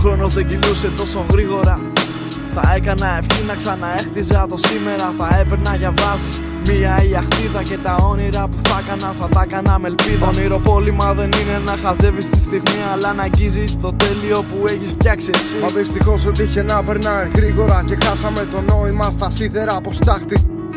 χρόνος δεν κυλούσε τόσο γρήγορα. Θα έκανα ευχή να ξαναέχτιζα το σήμερα. Θα έπαιρνα για βάση μία η αχτίδα και τα όνειρα που θα έκανα θα τα έκανα με ελπίδα. Ονειροπόλημα δεν είναι να χαζεύεις τη στιγμή, αλλά να αγγίζεις το τέλειο που έχεις φτιάξει εσύ. Μα δυστυχώς ό,τι είχε να περνάει γρήγορα και χάσαμε το νόημα στα σίδερα από στάχτη.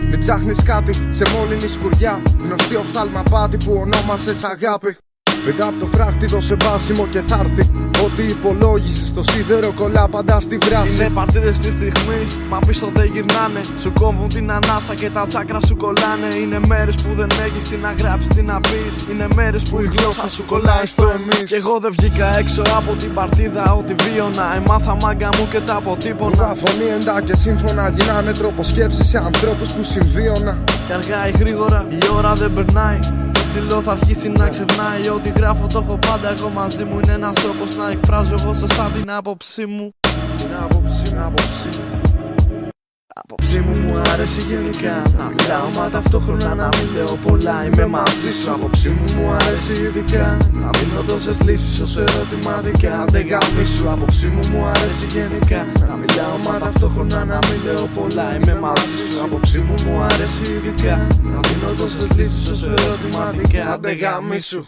Μην ψάχνεις κάτι σε μόλυνη σκουριά, γνωστή οφθαλμαπάτη που ονόμασες αγάπη. Μετά από το φράχτη δώσε μπάσιμο και θα έρθει. Ό,τι υπολόγισες στο σίδερο κολλά πάντα στη βράση. Είναι παρτίδες της στιγμής, μα πίσω δεν γυρνάνε. Σου κόβουν την ανάσα και τα τσάκρα σου κολλάνε. Είναι μέρες που δεν έχεις τι να γράψεις, τι να πεις. Είναι μέρες που η γλώσσα σου κολλάει στο εμείς. Κι εγώ δεν βγήκα έξω από την παρτίδα, ό,τι βίωνα. Εμάθα μάγκα μου και τα αποτύπωνα. Φωνή εντά και σύμφωνα γίνανε τρόπο σκέψη σε ανθρώπους που συμβίωνα. Κι αργά ή γρήγορα η ώρα δεν περνάει. Το στυλό θα αρχίσει να ξεχνάει. Ό,τι γράφω το έχω πάντα εγώ μαζί μου. Είναι ένας τρόπος να εκφράζω εγώ σωστά την άποψή μου. Την άποψή μου. Άποψή μου αρέσει γενικά να μιλάω, μα ταυτόχρονα να μην λέω πολλά. Είμαι μαζί σου. Άποψή μου αρέσει ειδικά να δίνω τόσες λύσεις όσο ερωτηματικά. Άντε γαμίσου. Άποψή μου αρέσει γενικά να μιλάω, μα ταυτόχρονα να μην λέω πολλά. Είμαι μαζί σου. Άποψή μου αρέσει ειδικά να δίνω τόσες λύσεις όσο ερωτηματικά. Άντε γαμίσου.